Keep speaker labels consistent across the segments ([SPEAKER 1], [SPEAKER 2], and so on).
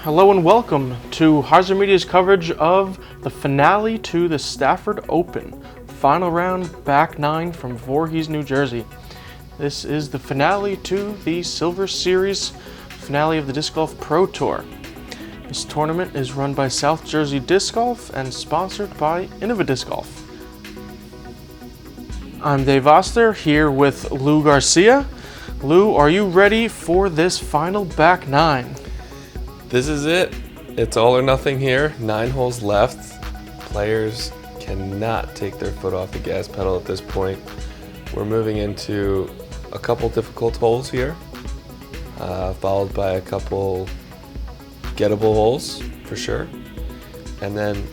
[SPEAKER 1] Hello and welcome to HyzerMedia's coverage of the finale to the Stafford Open. Final round, back nine from Voorhees, New Jersey. This is the finale to the Silver Series, finale of the Disc Golf Pro Tour. This tournament is run by South Jersey Disc Golf and sponsored by Innova Disc Golf. I'm Dave Oster here with Lou Garcia. Lou, are you ready for this final back nine?
[SPEAKER 2] This is it. It's all or nothing here. 9 holes left. Players cannot take their foot off the gas pedal at this point. We're moving into a couple difficult holes here, followed by a couple gettable holes for sure. And then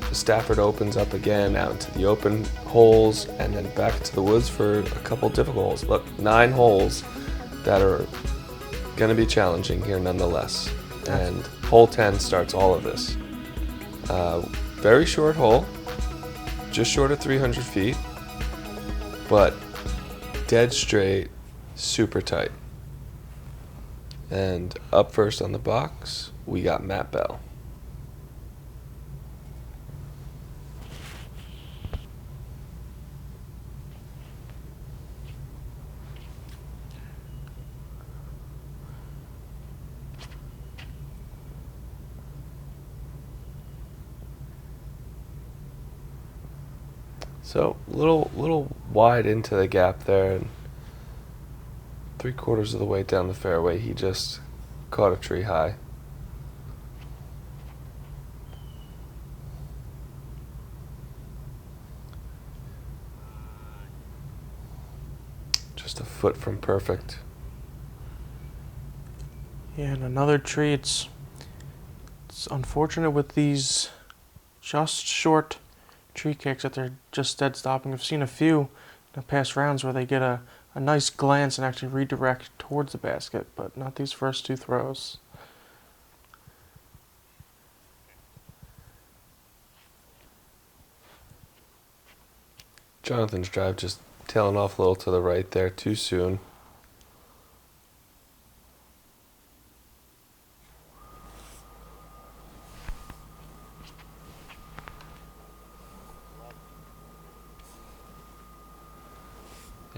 [SPEAKER 2] the Stafford opens up again out into the open holes and then back to the woods for a couple difficult holes. Look, 9 holes that are going to be challenging here nonetheless. And hole 10 starts all of this. Very short hole, just short of 300 feet, but dead straight, super tight. And up first on the box, we got Matt Bell. So little wide into the gap there, and 3/4 of the way down the fairway, he just caught a tree high. Just a foot from perfect.
[SPEAKER 1] Yeah, and another tree. It's unfortunate with these just short tree kicks that they're just dead stopping. I've seen a few in the past rounds where they get a nice glance and actually redirect towards the basket, but not these first 2 throws.
[SPEAKER 2] Jonathan's drive just tailing off a little to the right there too soon.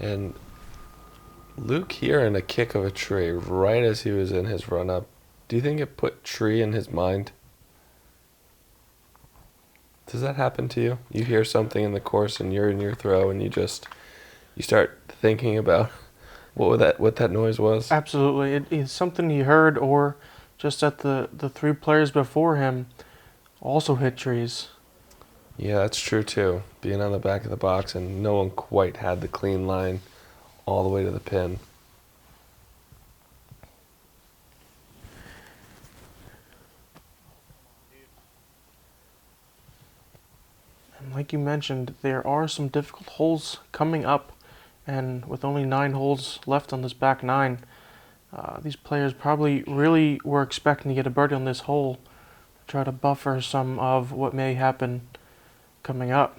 [SPEAKER 2] And Luke here in a kick of a tree right as he was in his run-up. Do you think it put tree in his mind? Does that happen to you? You hear something in the course and you're in your throw and you start thinking about what that noise was?
[SPEAKER 1] Absolutely. It's something he heard, or just that the 3 players before him also hit trees.
[SPEAKER 2] Yeah, that's true too. Being on the back of the box and no one quite had the clean line all the way to the pin.
[SPEAKER 1] And like you mentioned, there are some difficult holes coming up, and with only 9 holes left on this back 9, these players probably really were expecting to get a birdie on this hole to try to buffer some of what may happen coming up,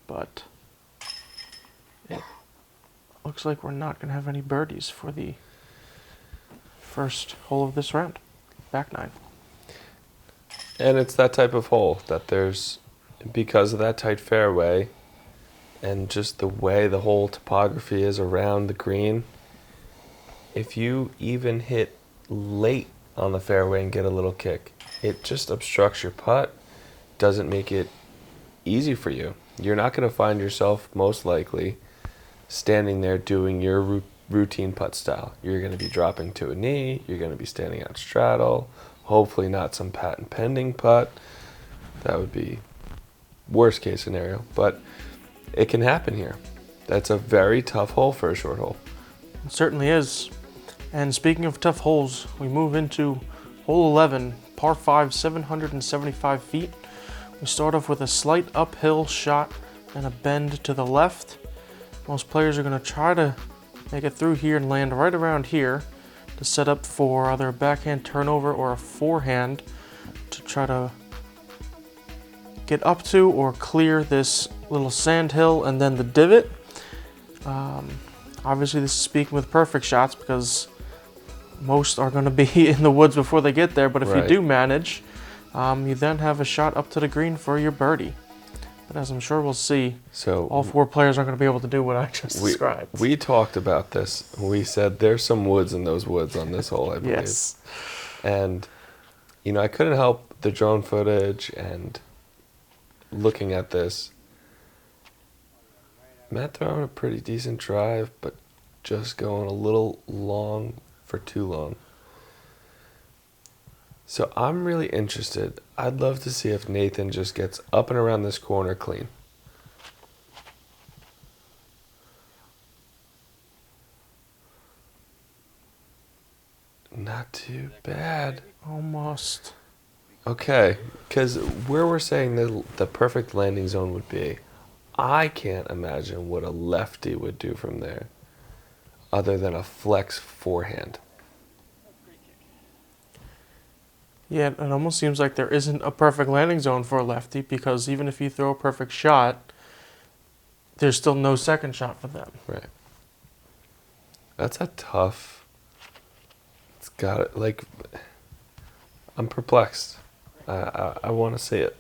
[SPEAKER 1] but it looks like we're not going to have any birdies for the first hole of this round, back 9.
[SPEAKER 2] And it's that type of hole that there's, because of that tight fairway and just the way the whole topography is around the green, if you even hit late on the fairway and get a little kick, it just obstructs your putt, doesn't make it easy for you. You're not going to find yourself most likely standing there doing your routine putt style. You're going to be dropping to a knee, you're going to be standing out straddle, hopefully not some patent pending putt. That would be worst case scenario, but it can happen here. That's a very tough hole for a short hole.
[SPEAKER 1] It certainly is. And speaking of tough holes, we move into hole 11, par 5, 775 feet. We start off with a slight uphill shot and a bend to the left. Most players are going to try to make it through here and land right around here to set up for either a backhand turnover or a forehand to try to get up to or clear this little sand hill and then the divot. Obviously this is speaking with perfect shots because most are going to be in the woods before they get there. But if you
[SPEAKER 2] Right.
[SPEAKER 1] do manage, you then have a shot up to the green for your birdie. But as I'm sure we'll see,
[SPEAKER 2] So
[SPEAKER 1] all 4 players aren't going to be able to do what I just described.
[SPEAKER 2] we talked about this. We said there's some woods in those woods on this hole, I believe.
[SPEAKER 1] Yes.
[SPEAKER 2] And, you know, I couldn't help the drone footage and looking at this. Matt throwing a pretty decent drive, but just going a little long for too long. So I'm really interested. I'd love to see if Nathan just gets up and around this corner clean. Not too bad.
[SPEAKER 1] Almost.
[SPEAKER 2] Okay, because where we're saying the perfect landing zone would be, I can't imagine what a lefty would do from there other than a flex forehand.
[SPEAKER 1] Yeah, it almost seems like there isn't a perfect landing zone for a lefty, because even if you throw a perfect shot, there's still no second shot for them.
[SPEAKER 2] Right. That's a tough. It's got it. Like, I'm perplexed. I want to see it.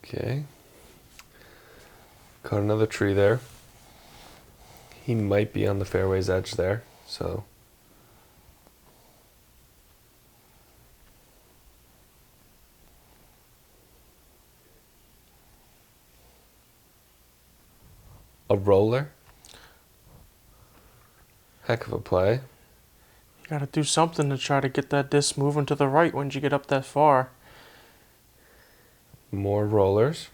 [SPEAKER 2] Okay. Caught another tree there. He might be on the fairway's edge there, so. A roller. Heck of a play.
[SPEAKER 1] You got to do something to try to get that disc moving to the right once you get up that far.
[SPEAKER 2] More rollers.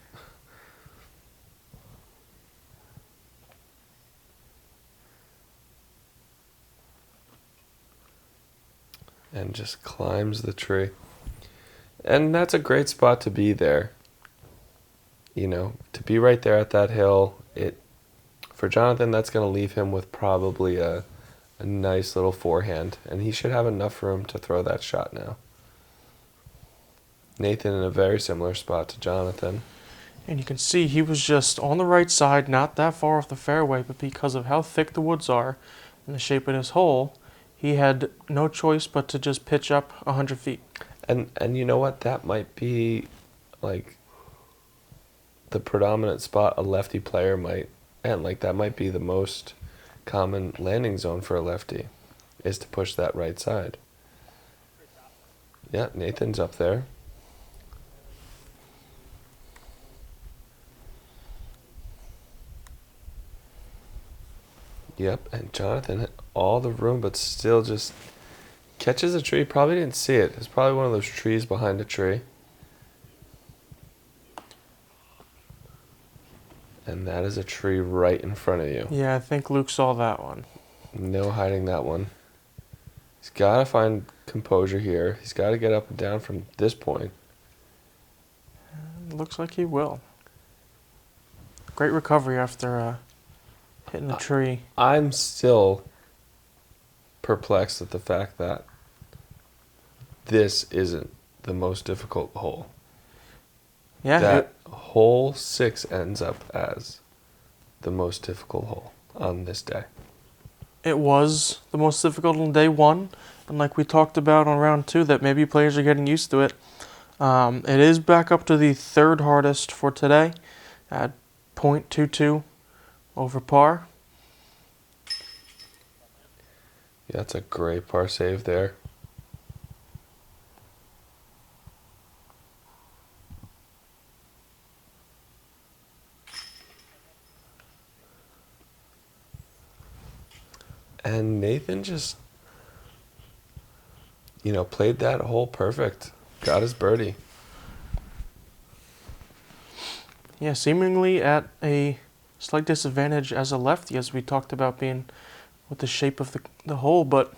[SPEAKER 2] And just climbs the tree. And that's a great spot to be there. You know, to be right there at that hill, for Jonathan, that's going to leave him with probably a nice little forehand. And he should have enough room to throw that shot now. Nathan in a very similar spot to Jonathan.
[SPEAKER 1] And you can see he was just on the right side, not that far off the fairway, but because of how thick the woods are and the shape of his hole, he had no choice but to just pitch up 100 feet.
[SPEAKER 2] And you know what? That might be like the predominant spot a lefty player might, and like that might be the most common landing zone for a lefty, is to push that right side. Yeah, Nathan's up there. Yep, and Jonathan hit all the room, but still just catches a tree. Probably didn't see it. It's probably one of those trees behind a tree. And that is a tree right in front of you.
[SPEAKER 1] Yeah, I think Luke saw that one.
[SPEAKER 2] No hiding that one. He's got to find composure here. He's got to get up and down from this point.
[SPEAKER 1] Looks like he will. Great recovery after hitting the tree.
[SPEAKER 2] I'm still perplexed at the fact that this isn't the most difficult hole.
[SPEAKER 1] Yeah,
[SPEAKER 2] That hole 6 ends up as the most difficult hole on this day.
[SPEAKER 1] it was the most difficult on day 1. And like we talked about on round 2, that maybe players are getting used to it. It is back up to the 3rd hardest for today at .22 over par.
[SPEAKER 2] Yeah, that's a great par save there. And Nathan just, played that hole perfect. Got his birdie.
[SPEAKER 1] Yeah, seemingly at a slight disadvantage as a lefty, as we talked about being with the shape of the hole, but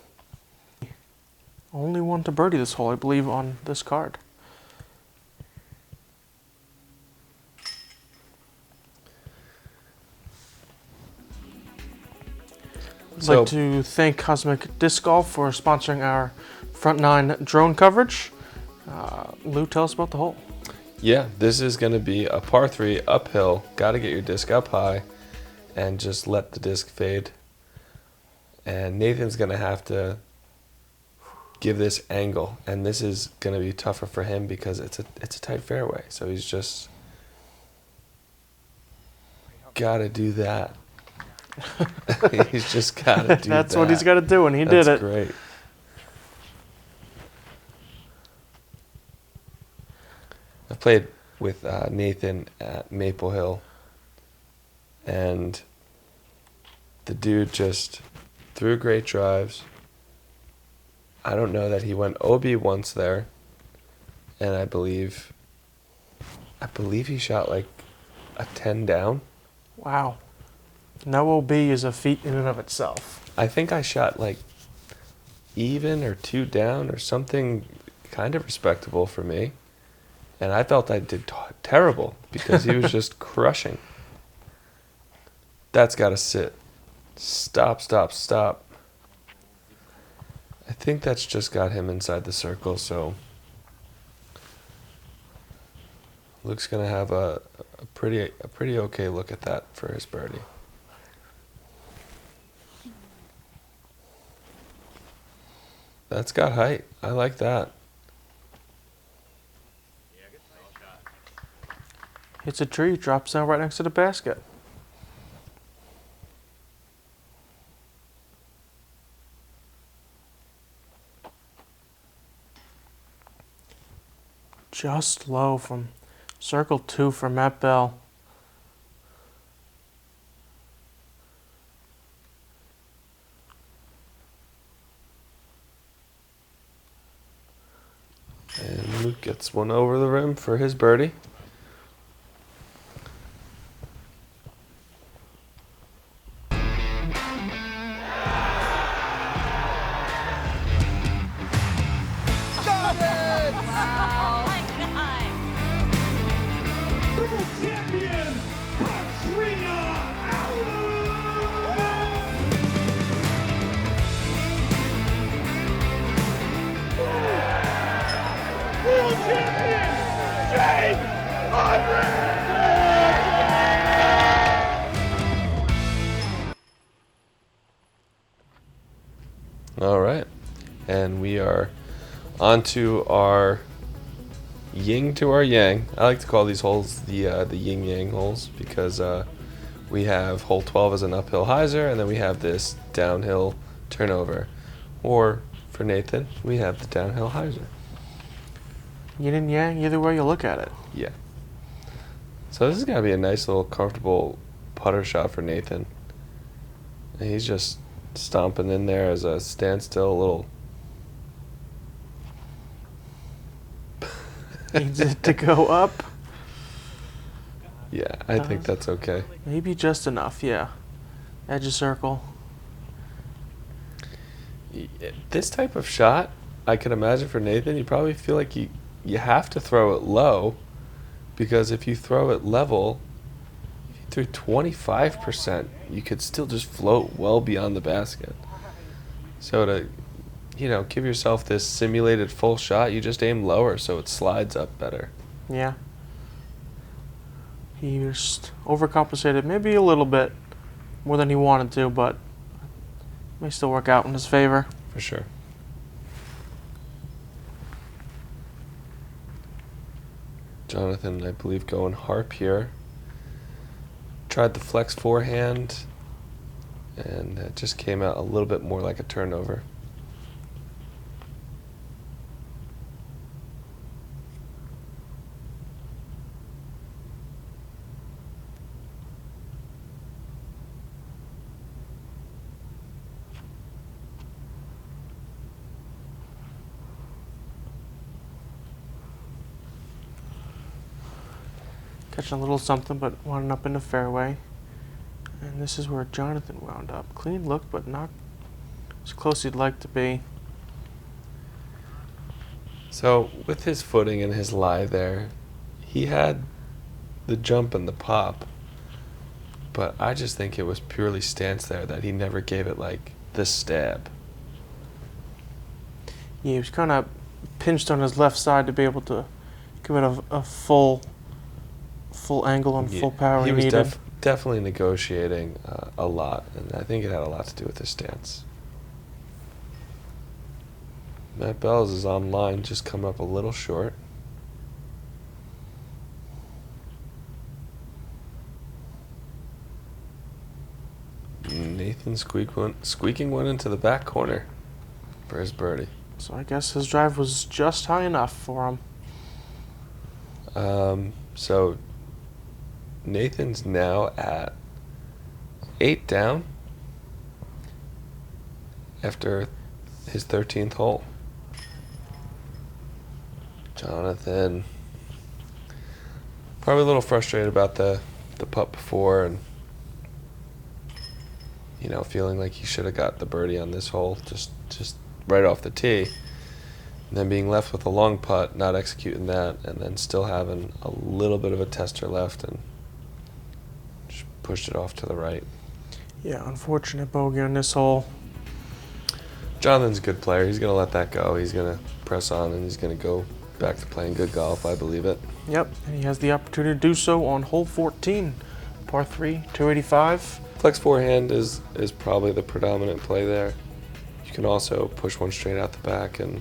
[SPEAKER 1] only one to birdie this hole, I believe, on this card. I'd like to thank Cosmic Disc Golf for sponsoring our front nine drone coverage. Lou, tell us about the hole.
[SPEAKER 2] Yeah, this is going to be a par 3 uphill. Got to get your disc up high and just let the disc fade. And Nathan's going to have to give this angle, and this is going to be tougher for him because it's a tight fairway. So he's just got to do that. He's just got to do
[SPEAKER 1] That's
[SPEAKER 2] that.
[SPEAKER 1] what he's got to do, and he did it.
[SPEAKER 2] That's great. I've played with Nathan at Maple Hill, and the dude just threw great drives. I don't know that he went OB once there, and I believe he shot like a 10 down.
[SPEAKER 1] Wow. No OB is a feat in and of itself.
[SPEAKER 2] I think I shot like even or 2 down or something kind of respectable for me. And I felt I did terrible because he was just crushing. That's got to sit. Stop, stop, stop. I think that's just got him inside the circle, so Luke's going to have a pretty okay look at that for his birdie. That's got height. I like that.
[SPEAKER 1] Hits a tree, drops down right next to the basket. Just low from circle 2 for Matt Bell.
[SPEAKER 2] And Luke gets one over the rim for his birdie. All right, and we are on to our yin to our yang. I like to call these holes the yin yang holes because we have hole 12 as an uphill hyzer, and then we have this downhill turnover. Or for Nathan, we have the downhill hyzer.
[SPEAKER 1] Yin and yang, either way you look at it.
[SPEAKER 2] Yeah. So this is gonna be a nice little comfortable putter shot for Nathan. And he's just stomping in there as a standstill little.
[SPEAKER 1] Needs it to go up.
[SPEAKER 2] Yeah, I think that's okay.
[SPEAKER 1] Maybe just enough, yeah. Edge of circle.
[SPEAKER 2] This type of shot, I can imagine for Nathan, you probably feel like you have to throw it low, because if you throw it level, if you threw 25%, you could still just float well beyond the basket. So to, give yourself this simulated full shot, you just aim lower so it slides up better.
[SPEAKER 1] Yeah. He just overcompensated maybe a little bit more than he wanted to, but may still work out in his favor.
[SPEAKER 2] For sure. Jonathan, I believe, going harp here. Tried the flex forehand, and it just came out a little bit more like a turnover.
[SPEAKER 1] Catching a little something, but winding up in the fairway. And this is where Jonathan wound up. Clean look, but not as close as he'd like to be.
[SPEAKER 2] So with his footing and his lie there, he had the jump and the pop. but I just think it was purely stance there that he never gave it like the stab.
[SPEAKER 1] Yeah, he was kind of pinched on his left side to be able to give it a full angle and full power
[SPEAKER 2] he
[SPEAKER 1] he
[SPEAKER 2] was
[SPEAKER 1] needed.
[SPEAKER 2] definitely negotiating a lot, and I think it had a lot to do with his stance. Matt Bells is on line, just come up a little short. Nathan squeaking one into the back corner for his birdie.
[SPEAKER 1] So I guess his drive was just high enough for him.
[SPEAKER 2] So Nathan's now at 8 down after his 13th hole. Jonathan probably a little frustrated about the putt before, and feeling like he should have got the birdie on this hole just right off the tee, and then being left with a long putt, not executing that, and then still having a little bit of a tester left and just pushed it off to the right.
[SPEAKER 1] Yeah, unfortunate bogey on this hole.
[SPEAKER 2] Jonathan's a good player. He's going to let that go. He's going to press on, and he's going to go back to playing good golf, I believe it.
[SPEAKER 1] Yep, and he has the opportunity to do so on hole 14, par 3, 285.
[SPEAKER 2] Flex forehand is probably the predominant play there. You can also push one straight out the back and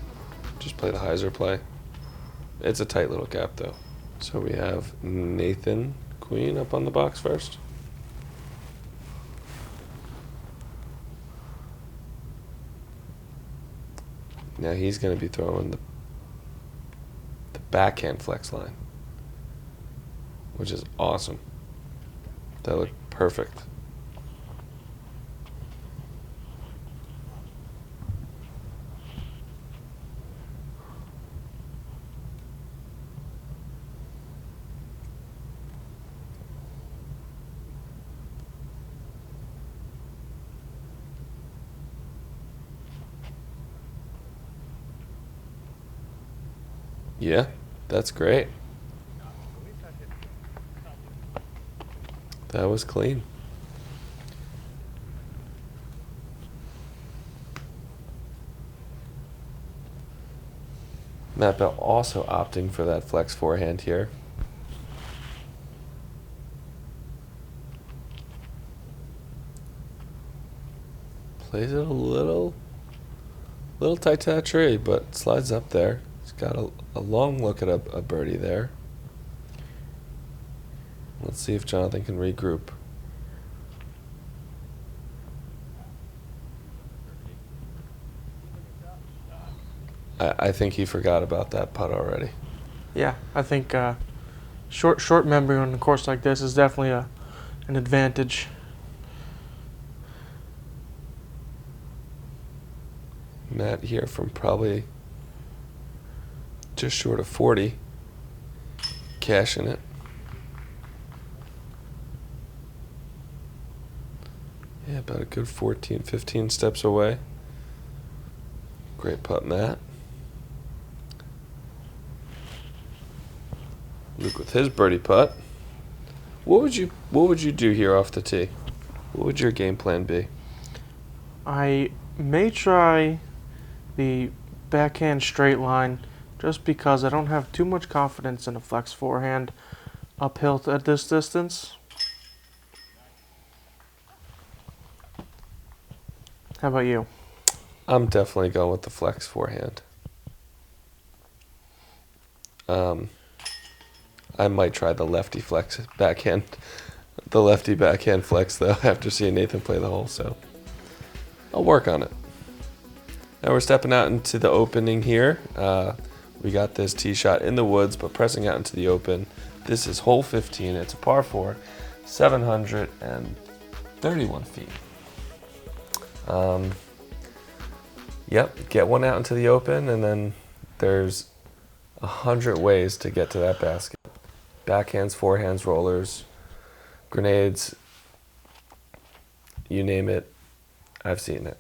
[SPEAKER 2] just play the hyzer play. It's a tight little gap, though. So we have Nathan Queen up on the box first. Now he's going to be throwing the backhand flex line, which is awesome. That looked perfect. Yeah, that's great. That was clean. Matt Bell also opting for that flex forehand here. Plays it a little tight to that tree, but slides up there. He's got a long look at a birdie there. Let's see if Jonathan can regroup. I think he forgot about that putt already.
[SPEAKER 1] Yeah, I think short memory on a course like this is definitely an advantage.
[SPEAKER 2] Matt here from probably just short of 40, cashing it. Yeah, about a good 14, 15 steps away. Great putt, Matt. Luke with his birdie putt. What would you do here off the tee? What would your game plan be?
[SPEAKER 1] I may try the backhand straight line just because I don't have too much confidence in a flex forehand uphill at this distance. How about you?
[SPEAKER 2] I'm definitely going with the flex forehand. I might try the lefty flex backhand, the lefty backhand flex though after seeing Nathan play the hole, so I'll work on it. Now we're stepping out into the opening here. We got this tee shot in the woods, but pressing out into the open. This is hole 15. It's a par 4, 731 feet. Yep, get one out into the open, and then there's 100 ways to get to that basket. Backhands, forehands, rollers, grenades, you name it, I've seen it.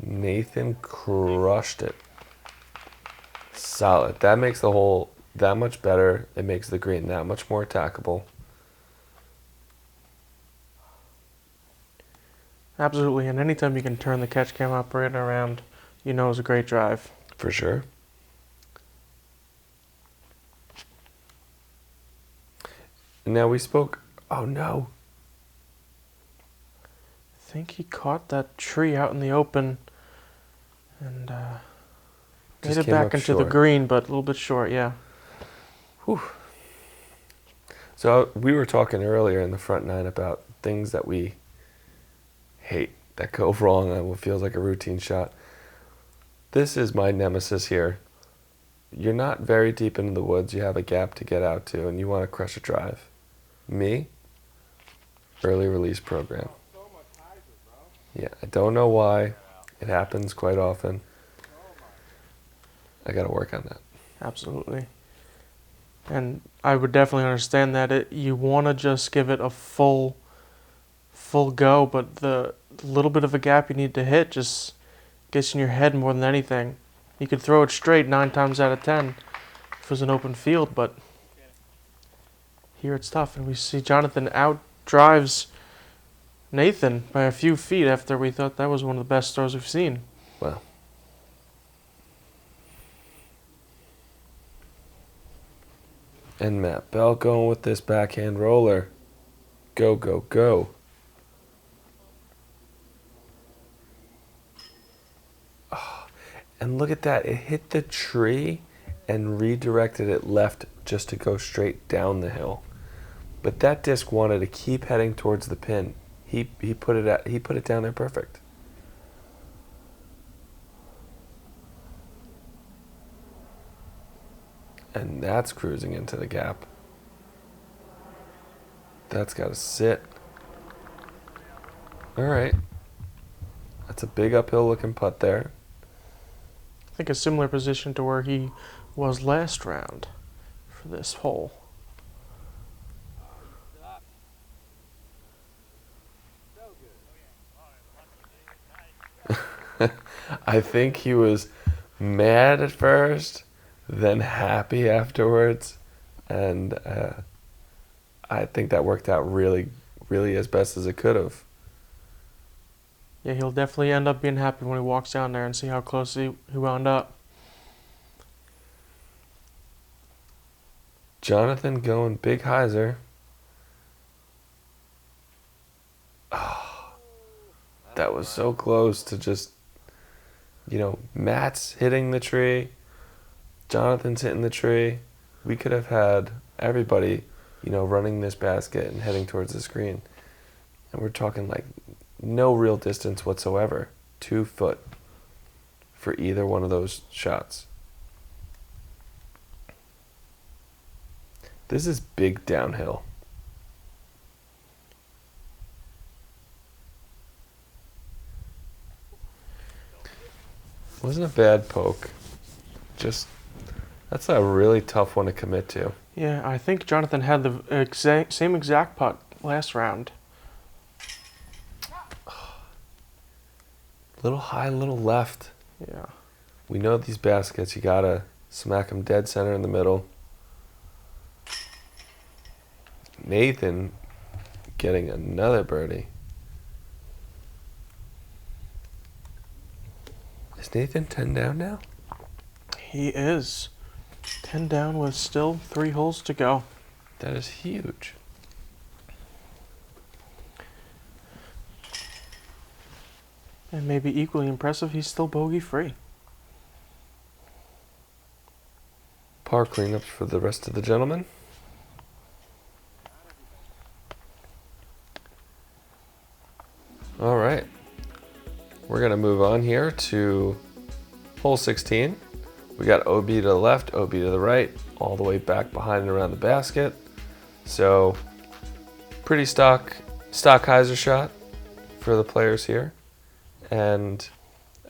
[SPEAKER 2] Nathan crushed it. Solid. That makes the hole that much better. It makes the green that much more attackable.
[SPEAKER 1] Absolutely, and anytime you can turn the catch cam operator around, you know it's a great drive.
[SPEAKER 2] For sure. And now we spoke. Oh no.
[SPEAKER 1] I think he caught that tree out in the open and made it back into the green, but a little bit short, yeah.
[SPEAKER 2] Whew. So we were talking earlier in the front nine about things that we hate that go wrong on what feels like a routine shot. This is my nemesis here. You're not very deep into the woods. You have a gap to get out to, and you want to crush a drive. Me, early release program. Yeah, I don't know why. It happens quite often. I got to work on that.
[SPEAKER 1] Absolutely. And I would definitely understand that. You want to just give it a full go, but the little bit of a gap you need to hit just gets in your head more than anything. You could throw it straight 9 times out of 10 if it was an open field, but here it's tough. And we see Jonathan outdrives Nathan by a few feet after we thought that was one of the best throws we've seen.
[SPEAKER 2] Wow. And Matt Bell going with this backhand roller. Go, go, go. Oh, and look at that. It hit the tree and redirected it left just to go straight down the hill. But that disc wanted to keep heading towards the pin. He put it down there perfect. And that's cruising into the gap. That's got to sit. All right. That's a big uphill looking putt there.
[SPEAKER 1] I think a similar position to where he was last round for this hole.
[SPEAKER 2] I think he was mad at first, then happy afterwards, and I think that worked out really, really as best as it could have.
[SPEAKER 1] Yeah, he'll definitely end up being happy when he walks down there and see how close he wound up.
[SPEAKER 2] Jonathan going big hyzer. Oh, that was so close to just, Matt's hitting the tree, Jonathan's hitting the tree. We could have had everybody, running this basket and heading towards the screen. And we're talking like no real distance whatsoever. 2 foot for either one of those shots. This is big downhill. Wasn't a bad poke. Just, that's a really tough one to commit to.
[SPEAKER 1] Yeah, I think Jonathan had the same exact putt last round.
[SPEAKER 2] Little high, little left.
[SPEAKER 1] Yeah.
[SPEAKER 2] We know these baskets, you gotta smack them dead center in the middle. Nathan getting another birdie. Is Nathan 10 down now?
[SPEAKER 1] He is. 10 down with still 3 holes to go.
[SPEAKER 2] That is huge.
[SPEAKER 1] And maybe equally impressive, he's still bogey free.
[SPEAKER 2] Par cleanups for the rest of the gentlemen. All right. We're going to move on here to hole 16. We got OB to the left, OB to the right, all the way back behind and around the basket. So pretty stock hyzer shot for the players here. And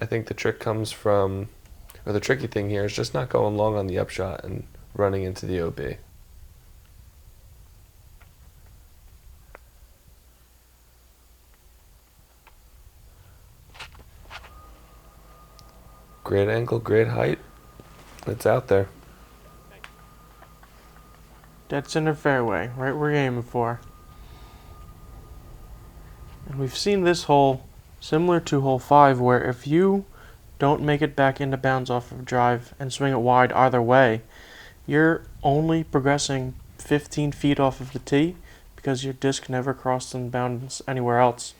[SPEAKER 2] I think the trick comes from, or the tricky thing here is just not going long on the upshot and running into the OB. Great angle, great height. It's out there.
[SPEAKER 1] Dead center fairway, right where you're aiming for. And we've seen this hole similar to hole 5, where if you don't make it back into bounds off of drive and swing it wide either way, you're only progressing 15 feet off of the tee because your disc never crossed in bounds anywhere else.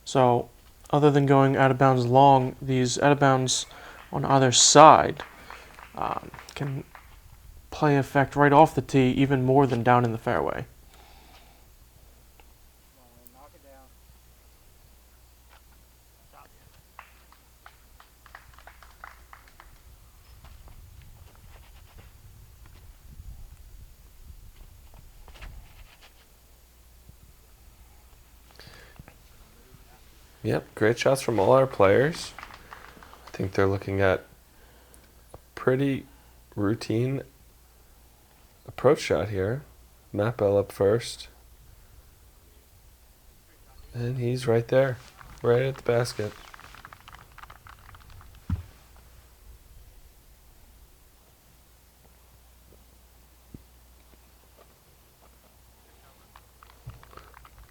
[SPEAKER 1] So other than going out of bounds long, these out of bounds on either side can play effect right off the tee even more than down in the fairway.
[SPEAKER 2] Yep, great shots from all our players. I think they're looking at a pretty routine approach shot here. Matt Bell up first. And he's right there, right at the basket.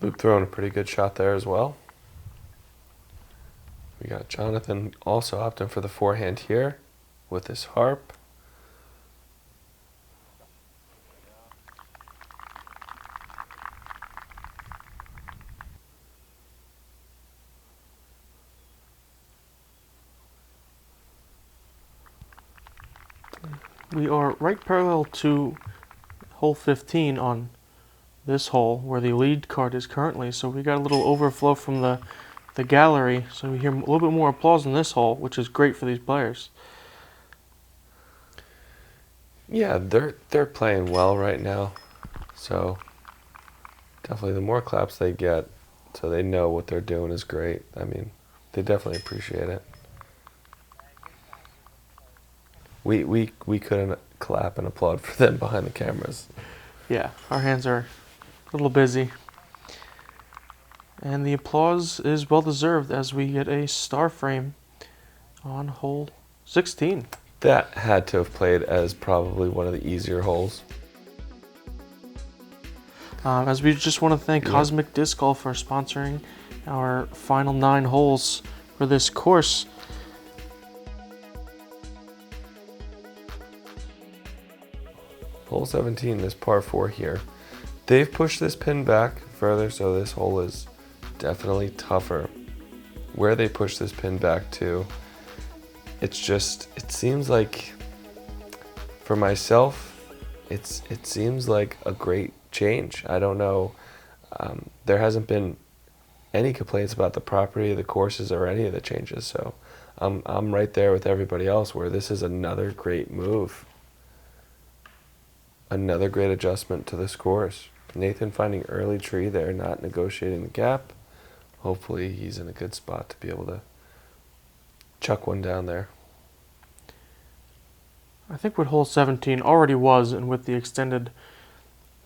[SPEAKER 2] Luke throwing a pretty good shot there as well. We got Jonathan also opting for the forehand here with his harp.
[SPEAKER 1] We are right parallel to hole 15 on this hole where the lead card is currently, so we got a little overflow from the gallery, so we hear a little bit more applause in this hole, which is great for these players.
[SPEAKER 2] Yeah, they're playing well right now, so definitely the more claps they get, so they know what they're doing is great. I mean, they definitely appreciate it. We couldn't clap and applaud for them behind the cameras.
[SPEAKER 1] Yeah, our hands are a little busy. And the applause is well deserved as we get a star frame on hole 16.
[SPEAKER 2] That had to have played as probably one of the easier holes.
[SPEAKER 1] As we just want to thank Cosmic Disc Golf for sponsoring our final 9 holes for this course.
[SPEAKER 2] Hole 17, this par 4 here. They've pushed this pin back further, so this hole is definitely tougher. Where they push this pin back to, it seems like, for myself, it seems like a great change. I don't know, there hasn't been any complaints about the property, the courses, or any of the changes, so I'm right there with everybody else where this is another great move. Another great adjustment to this course. Nathan finding early tree there, not negotiating the gap. Hopefully he's in a good spot to be able to chuck one down there.
[SPEAKER 1] I think what hole 17 already was, and with the extended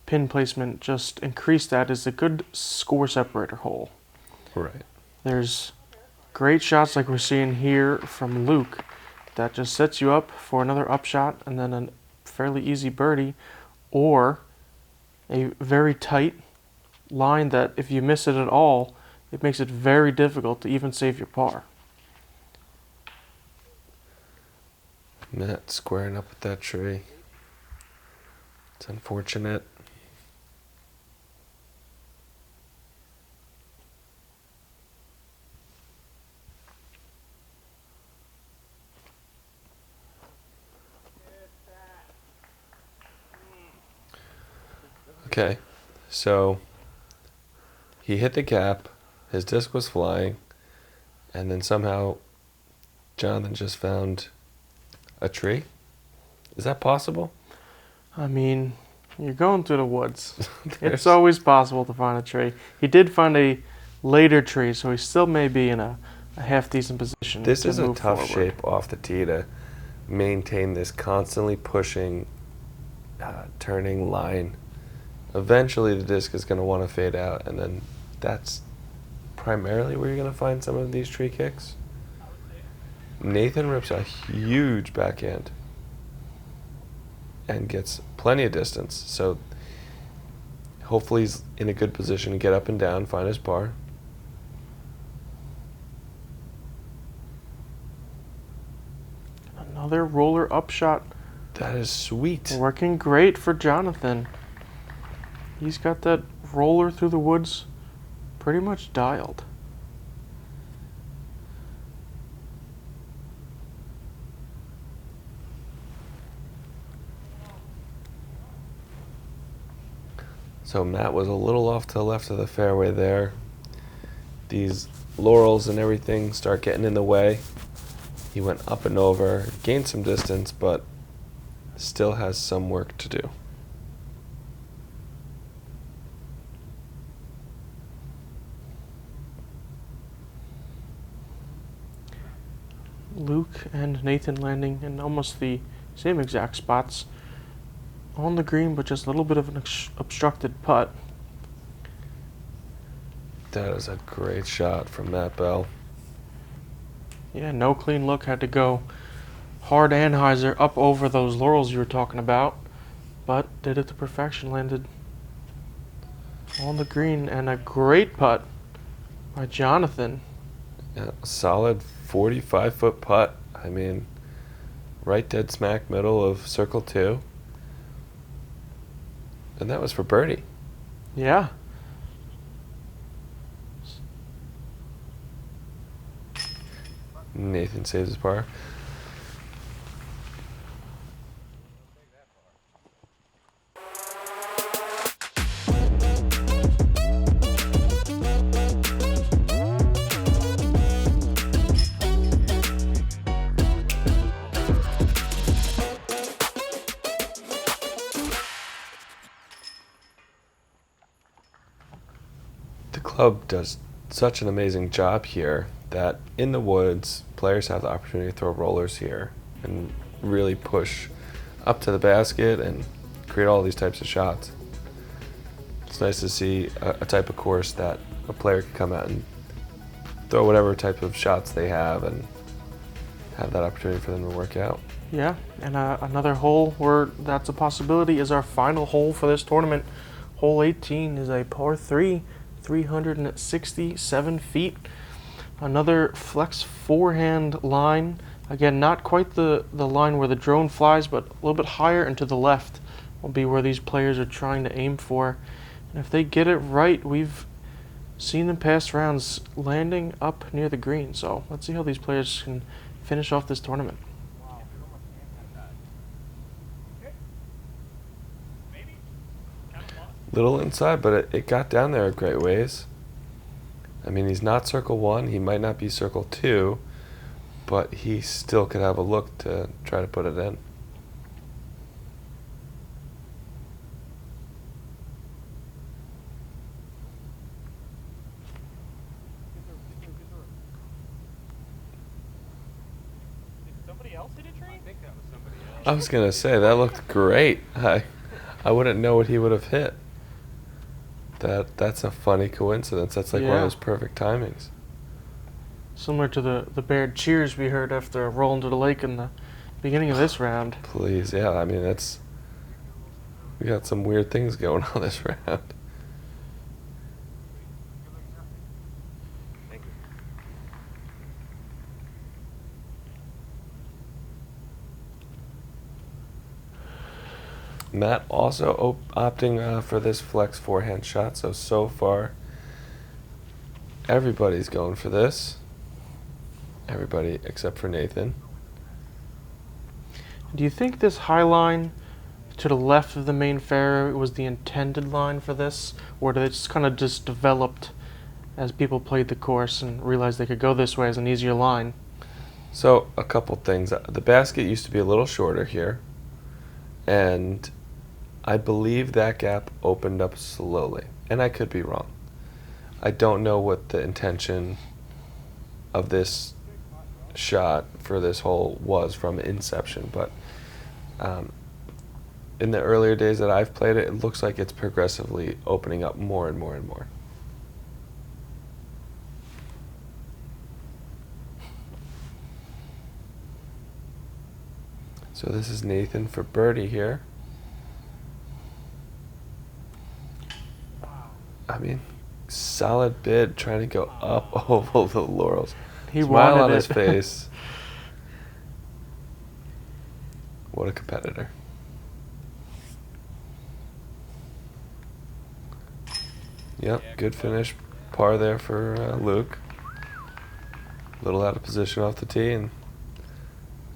[SPEAKER 1] pin placement just increased that, is a good score separator hole.
[SPEAKER 2] Right.
[SPEAKER 1] There's great shots like we're seeing here from Luke that just sets you up for another upshot and then a fairly easy birdie, or a very tight line that if you miss it at all, it makes it very difficult to even save your par.
[SPEAKER 2] Matt squaring up with that tree. It's unfortunate. Okay, so he hit the gap, his disc was flying, and then somehow Jonathan just found a tree. Is that possible?
[SPEAKER 1] I mean, you're going through the woods. It's always possible to find a tree. He did find a later tree, so he still may be in a half decent position.
[SPEAKER 2] This is a
[SPEAKER 1] move
[SPEAKER 2] tough
[SPEAKER 1] forward.
[SPEAKER 2] shape off the tee to maintain this constantly pushing, turning line. Eventually the disc is going to want to fade out, and then that's primarily where you're going to find some of these tree kicks. Nathan rips a huge backhand and gets plenty of distance, so Hopefully he's in a good position to get up and down, find his par.
[SPEAKER 1] Another roller up shot.
[SPEAKER 2] That is sweet.
[SPEAKER 1] Working great for Jonathan. He's got that roller through the woods pretty much dialed.
[SPEAKER 2] So Matt was a little off to the left of the fairway there. These laurels and everything start getting in the way. He went up and over, gained some distance, but still has some work to do.
[SPEAKER 1] Luke and Nathan landing in almost the same exact spots on the green, but just a little bit of an obstructed putt.
[SPEAKER 2] That is a great shot from Matt Bell.
[SPEAKER 1] Yeah, no clean look. Had to go hard and hyzer up over those laurels you were talking about, but did it to perfection. Landed on the green, and a great putt by Jonathan.
[SPEAKER 2] Yeah, solid 45-foot putt. I mean, right dead smack middle of circle 2. And that was for birdie.
[SPEAKER 1] Yeah.
[SPEAKER 2] Nathan saves his par. The club does such an amazing job here that in the woods, players have the opportunity to throw rollers here and really push up to the basket and create all these types of shots. It's nice to see a type of course that a player can come out and throw whatever type of shots they have and have that opportunity for them to work out.
[SPEAKER 1] Yeah, and another hole where that's a possibility is our final hole for this tournament. Hole 18 is a par 3, 367 feet. Another flex forehand line. Again, not quite the line where the drone flies, but a little bit higher and to the left will be where these players are trying to aim for. And if they get it right, we've seen them past rounds landing up near the green. So let's see how these players can finish off this tournament.
[SPEAKER 2] Little inside, but it got down there a great ways. I mean, he's not circle 1, he might not be circle 2, but he still could have a look to try to put it in. I was gonna say that looked great. I wouldn't know what he would have hit. That's a funny coincidence. That's like one of those perfect timings.
[SPEAKER 1] Similar to the Baird cheers we heard after rolling to the lake in the beginning of this round.
[SPEAKER 2] Please, yeah. I mean, we got some weird things going on this round. Matt also opting for this flex forehand shot. So far, everybody's going for this. Everybody except for Nathan.
[SPEAKER 1] Do you think this high line to the left of the main fairway was the intended line for this? Or did it just kind of just developed as people played the course and realized they could go this way as an easier line?
[SPEAKER 2] So, a couple things. The basket used to be a little shorter here. And I believe that gap opened up slowly, and I could be wrong. I don't know what the intention of this shot for this hole was from inception, but in the earlier days that I've played it, it looks like it's progressively opening up more and more and more. So this is Nathan for birdie here. mean, solid bid trying to go up over the laurels.
[SPEAKER 1] He
[SPEAKER 2] Smile
[SPEAKER 1] wanted
[SPEAKER 2] on
[SPEAKER 1] it.
[SPEAKER 2] his face. What a competitor. Yep, good finish. Par there for Luke. A little out of position off the tee and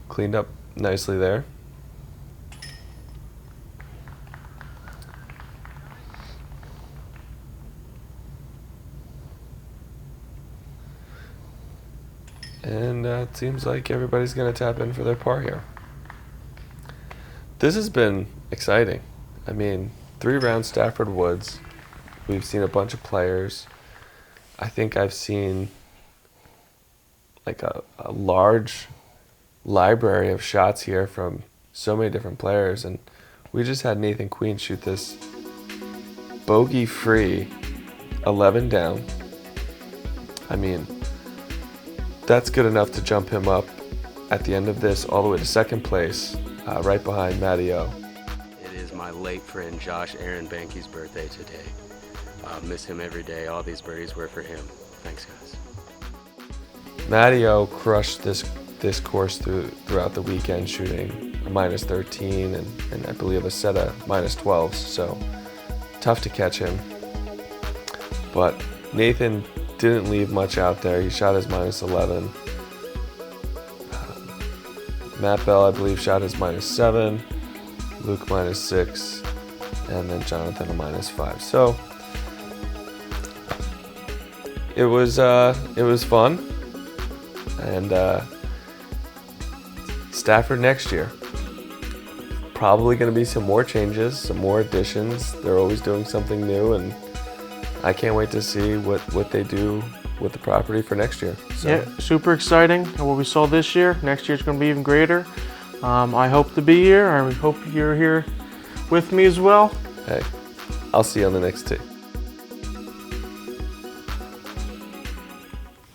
[SPEAKER 2] cleaned up nicely there. And it seems like everybody's going to tap in for their par here. This has been exciting. I mean, 3 rounds Stafford Woods. We've seen a bunch of players. I think I've seen like a large library of shots here from so many different players. And we just had Nathan Queen shoot this bogey-free 11 down. I mean, that's good enough to jump him up at the end of this all the way to second place, right behind Matty O.
[SPEAKER 3] It is my late friend Josh Aaron Banky's birthday today. Miss him every day. All these birdies were for him. Thanks, guys.
[SPEAKER 2] Matty O crushed this course throughout the weekend, shooting a -13 and I believe a set of -12s, so tough to catch him. But Nathan didn't leave much out there. He shot his -11. Matt Bell, I believe, shot his -7. Luke -6, and then Jonathan a -5. So it was fun, and Stafford next year. Probably going to be some more changes, some more additions. They're always doing something new, and I can't wait to see what they do with the property for next year. So.
[SPEAKER 1] Yeah, super exciting. And what we saw this year, next year's going to be even greater. I hope to be here. I hope you're here with me as well.
[SPEAKER 2] Hey, I'll see you on the next tee.